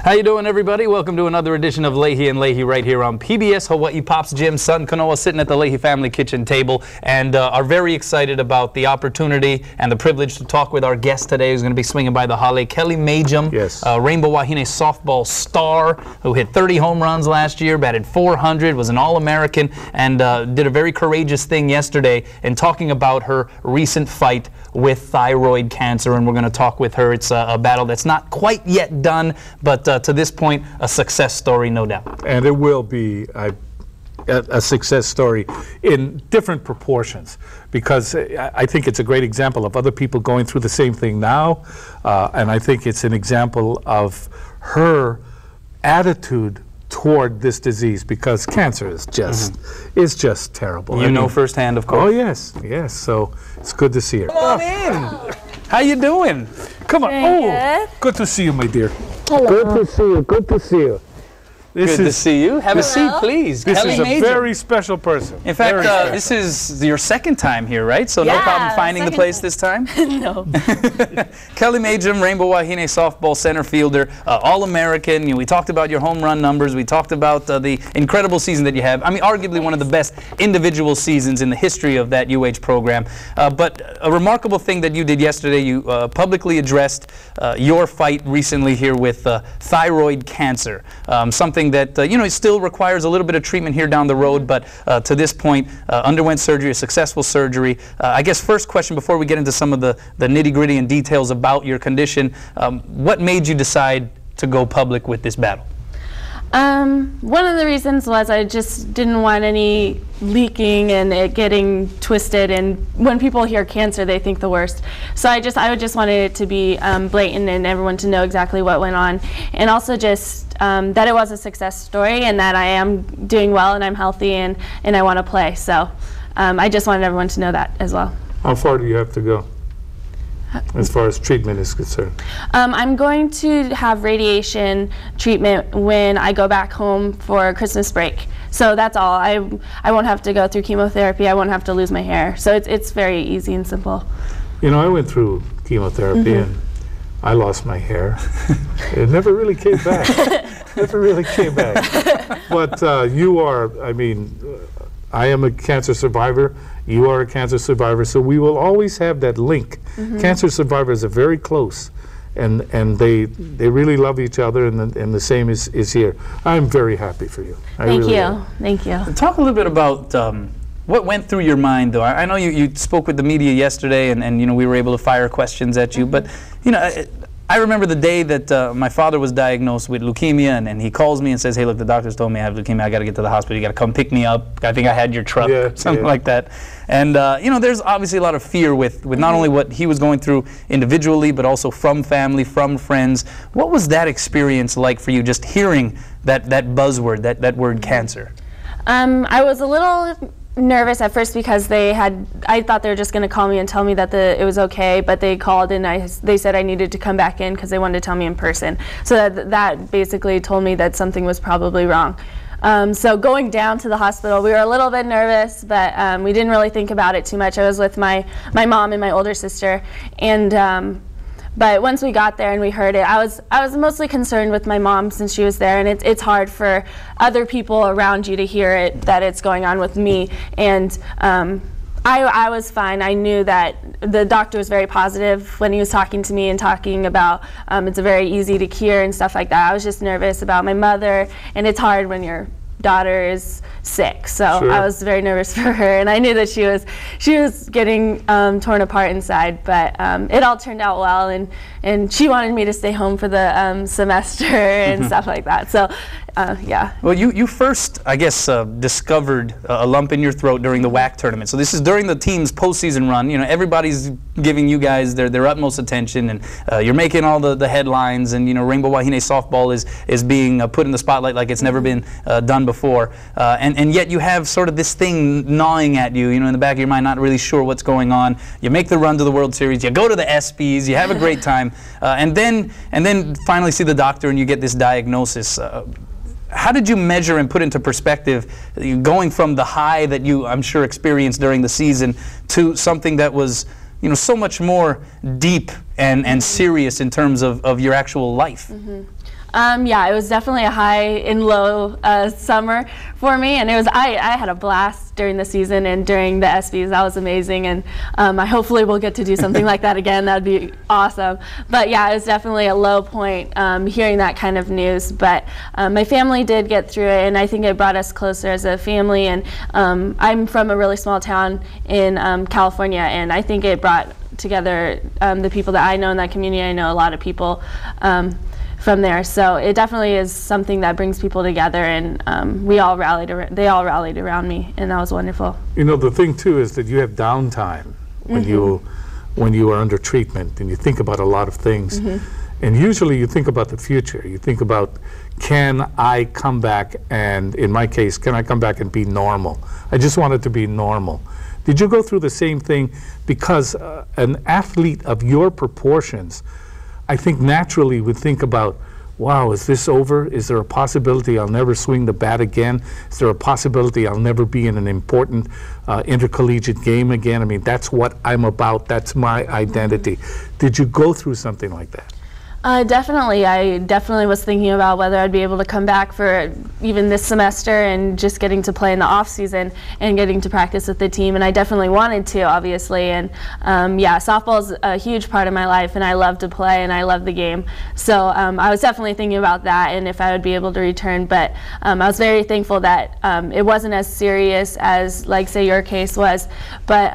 How you doing, everybody? Welcome to another edition of Leahey and Leahey right here on PBS Hawaii Pops. Jim, son, Kanoa sitting at the Leahey family kitchen table and are very excited about the opportunity and the privilege to talk with our guest today who's going to be swinging by the hale, Kelly Majam, yes. Rainbow Wahine softball star who hit 30 home runs last year, batted 400, was an All-American, and did a very courageous thing yesterday in talking about her recent fight with thyroid cancer, and we're going to talk with her. It's a battle that's not quite yet done, but to this point, a success story, no doubt. And it will be a success story in different proportions, because I think it's a great example of other people going through the same thing now, and I think it's an example of her attitude toward this disease, because cancer is just terrible. You know firsthand, of course. Oh yes, yes. So it's good to see her. Come on in. How you doing? Come on. Very Good to see you, my dear. Hello. Good to see you. Good to see you. Good to see you. Have a seat, please. This Kelly is a Majam. very special person. In fact, this is your second time here, right? So Yeah, no problem finding the place this time? No. Kelly Majam, Rainbow Wahine softball center fielder, All-American. You know, we talked about your home run numbers. We talked about the incredible season that you have. I mean, arguably one of the best individual seasons in the history of that UH program. But a remarkable thing that you did yesterday, you publicly addressed your fight recently here with thyroid cancer, something that you know, it still requires a little bit of treatment here down the road, but to this point underwent surgery, a successful surgery. I guess first question before we get into some of the nitty-gritty and details about your condition, what made you decide to go public with this battle? One of the reasons was I just didn't want any leaking and it getting twisted, and when people hear cancer they think the worst. So I just wanted it to be blatant and everyone to know exactly what went on, and also just that it was a success story and that I am doing well and I'm healthy and I want to play. So I just wanted everyone to know that as well. How far do you have to go as far as treatment is concerned? I'm going to have radiation treatment when I go back home for Christmas break. So that's all. I won't have to go through chemotherapy. I won't have to lose my hair. So it's very easy and simple. You know, I went through chemotherapy and I lost my hair. It never really came back. Never really came back. But you are, I mean, I am a cancer survivor. You are a cancer survivor, so we will always have that link. Cancer survivors are very close, and they really love each other, and the same is here. I'm very happy for you. Thank you. Thank you. Talk a little bit about what went through your mind, though. I know you spoke with the media yesterday, and you know, we were able to fire questions at you, but you know, I remember the day that my father was diagnosed with leukemia, and he calls me and says, hey, look, the doctors told me I have leukemia. I got to get to the hospital. You got to come pick me up. I think I had your truck, something like that. And, you know, there's obviously a lot of fear with not only what he was going through individually, but also from family, from friends. What was that experience like for you, just hearing that buzzword, that word cancer? I was a little nervous at first because I thought they were just going to call me and tell me that it was okay, but they called and they said I needed to come back in because they wanted to tell me in person. So that basically told me that something was probably wrong. So going down to the hospital, we were a little bit nervous, but we didn't really think about it too much. I was with my mom and my older sister, and but once we got there and we heard it, I was mostly concerned with my mom since she was there, and it's hard for other people around you to hear it, that it's going on with me. And I was fine. I knew that the doctor was very positive when he was talking to me and talking about it's very easy to cure and stuff like that. I was just nervous about my mother, and it's hard when your daughter is sick, so I was very nervous for her, and I knew that she was getting torn apart inside, but it all turned out well, and she wanted me to stay home for the semester and stuff like that. So yeah. Well, you first, I guess, discovered a lump in your throat during the WAC tournament. So this is during the team's postseason run. You know, everybody's giving you guys their utmost attention, and you're making all the headlines, and you know, Rainbow Wahine softball is being put in the spotlight like it's never been done before. And yet you have sort of this thing gnawing at you, you know, in the back of your mind, not really sure what's going on. You make the run to the World Series, you go to the ESPYs, you have a great time, and then finally see the doctor and you get this diagnosis. How did you measure and put into perspective going from the high that you, I'm sure, experienced during the season to something that was, you know, so much more deep and serious in terms of your actual life? Yeah, it was definitely a high and low summer for me, and I had a blast during the season and during the ESPYs. That was amazing, and I hopefully will get to do something like that again. That'd be awesome. But yeah, it was definitely a low point hearing that kind of news. But my family did get through it, and I think it brought us closer as a family. And I'm from a really small town in California, and I think it brought together the people that I know in that community. I know a lot of people from there, so it definitely is something that brings people together, and they all rallied around me, and that was wonderful. You know, the thing too is that you have downtime when you are under treatment, and you think about a lot of things, and usually you think about the future. You think about, can I come back, and in my case, can I come back and be normal? I just wanted to be normal. Did you go through the same thing? Because an athlete of your proportions, I think naturally would think about, wow, is this over? Is there a possibility I'll never swing the bat again? Is there a possibility I'll never be in an important intercollegiate game again? I mean, that's what I'm about. That's my identity. Did you go through something like that? Definitely. I definitely was thinking about whether I'd be able to come back for even this semester and just getting to play in the off season and getting to practice with the team, and I definitely wanted to, obviously. And yeah, softball's a huge part of my life, and I love to play and I love the game. So I was definitely thinking about that and if I would be able to return. But I was very thankful that it wasn't as serious as, like, say, your case was. But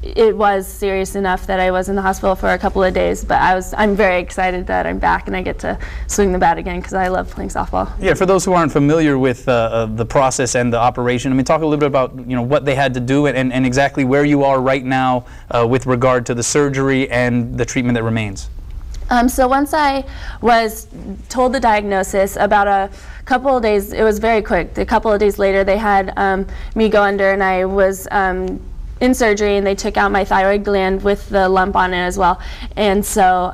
it was serious enough that I was in the hospital for a couple of days, but I'm very excited that I'm back and I get to swing the bat again because I love playing softball. Yeah, for those who aren't familiar with the process and the operation, I mean, talk a little bit about, you know, what they had to do and exactly where you are right now with regard to the surgery and the treatment that remains. So once I was told the diagnosis, about a couple of days, it was very quick. A couple of days later, they had me go under, and I was in surgery, and they took out my thyroid gland with the lump on it as well. And so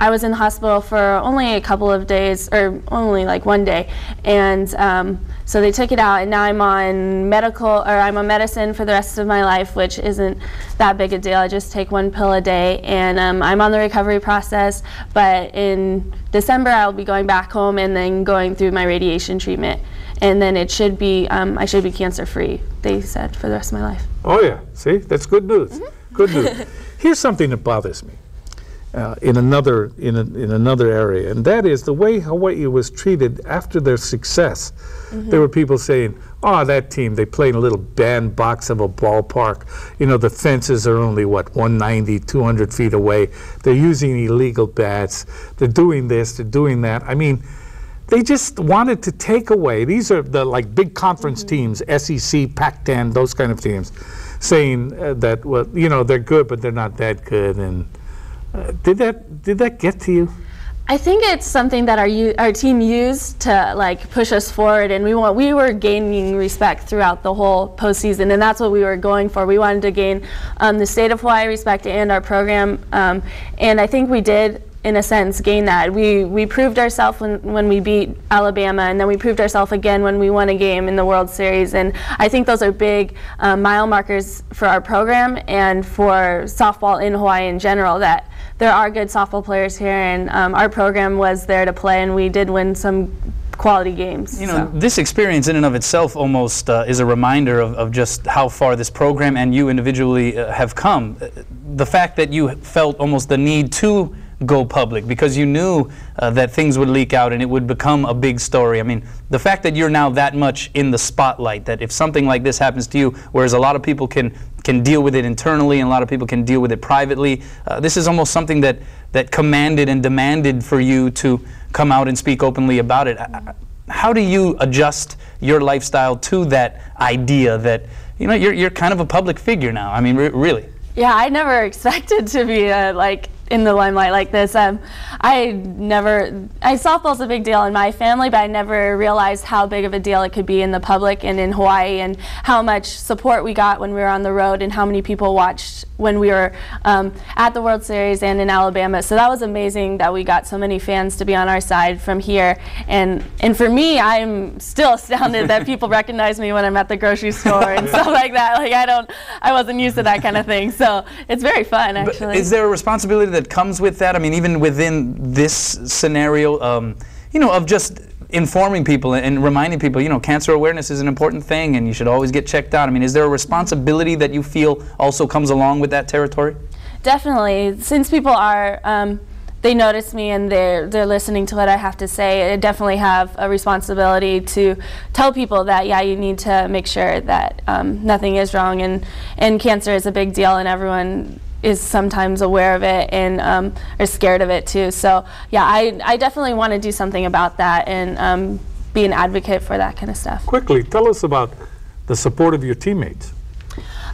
I was in the hospital for only a couple of days, or only like one day, and so they took it out, and now I'm on medicine for the rest of my life, which isn't that big a deal. I just take one pill a day, and I'm on the recovery process. But in December, I'll be going back home and then going through my radiation treatment, and then it should be I should be cancer-free, they said, for the rest of my life. Oh yeah, see, that's good news. Good news. Here's something that bothers me in another area, and that is the way Hawaii was treated after their success. There were people saying, "Oh, that team, they play in a little bandbox of a ballpark. You know, the fences are only what, 190, 200 feet away. They're using illegal bats. They're doing this. They're doing that." I mean, they just wanted to take away. These are the like big conference teams, SEC, Pac-10, those kind of teams, saying that, well, you know, they're good, but they're not that good. And did that get to you? I think it's something that our team used to like push us forward, and we were gaining respect throughout the whole postseason, and that's what we were going for. We wanted to gain the state of Hawaii respect and our program, and I think we did, in a sense, gain that. We proved ourselves when we beat Alabama, and then we proved ourselves again when we won a game in the World Series, and I think those are big mile markers for our program and for softball in Hawaii in general, that there are good softball players here, and our program was there to play, and we did win some quality games. You know, this experience in and of itself almost is a reminder of just how far this program and you individually have come. The fact that you felt almost the need to go public because you knew that things would leak out and it would become a big story. I mean, the fact that you're now that much in the spotlight, that if something like this happens to you, whereas a lot of people can deal with it internally and a lot of people can deal with it privately, this is almost something that commanded and demanded for you to come out and speak openly about it. How do you adjust your lifestyle to that idea that, you know, you're kind of a public figure now? I mean, really. Yeah, I never expected to be like in the limelight like this. Softball's a big deal in my family, but I never realized how big of a deal it could be in the public and in Hawaii, and how much support we got when we were on the road, and how many people watched when we were at the World Series and in Alabama. So that was amazing that we got so many fans to be on our side from here. And for me, I'm still astounded that people recognize me when I'm at the grocery store and stuff like that. Like, I wasn't used to that kind of thing. So it's very fun, actually. But is there a responsibility that comes with that? I mean, even within this scenario, of just informing people and reminding people, cancer awareness is an important thing and you should always get checked out. I mean, is there a responsibility that you feel also comes along with that territory? Definitely. Since people are, they notice me and they're listening to what I have to say, I definitely have a responsibility to tell people that, yeah, you need to make sure that nothing is wrong, and cancer is a big deal and everyone is sometimes aware of it and are scared of it too. So yeah, I definitely want to do something about that and be an advocate for that kind of stuff. Quickly, tell us about the support of your teammates.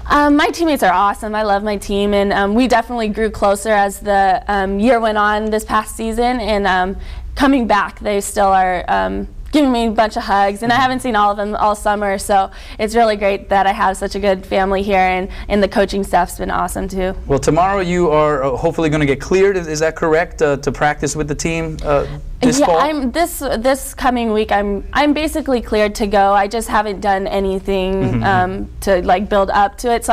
My teammates are awesome. I love my team, and we definitely grew closer as the year went on this past season, and coming back, they still are giving me a bunch of hugs, and I haven't seen all of them all summer, so it's really great that I have such a good family here, and the coaching staff's been awesome too. Well, tomorrow you are hopefully going to get cleared, is that correct, to practice with the team this fall? This coming week I'm basically cleared to go. I just haven't done anything to like build up to it, so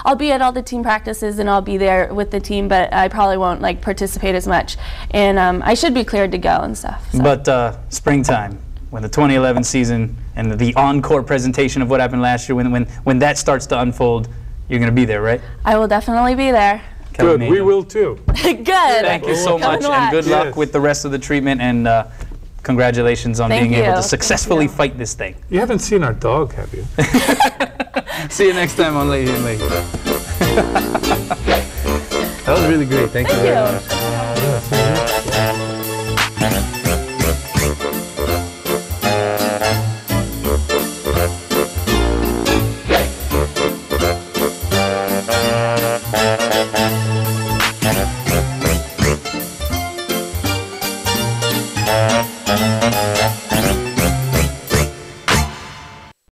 I'll be at all the team practices and I'll be there with the team, but I probably won't like participate as much, and I should be cleared to go and stuff. So. But springtime, when the 2011 season and the encore presentation of what happened last year, when that starts to unfold, you're going to be there, right? I will definitely be there. Good, we will too. Good. Thank you so much, and good luck with the rest of the treatment, and congratulations on being able to successfully fight this thing. You haven't seen our dog, have you? See you next time on Leahey and Leahey. That was really great. Thank you very much.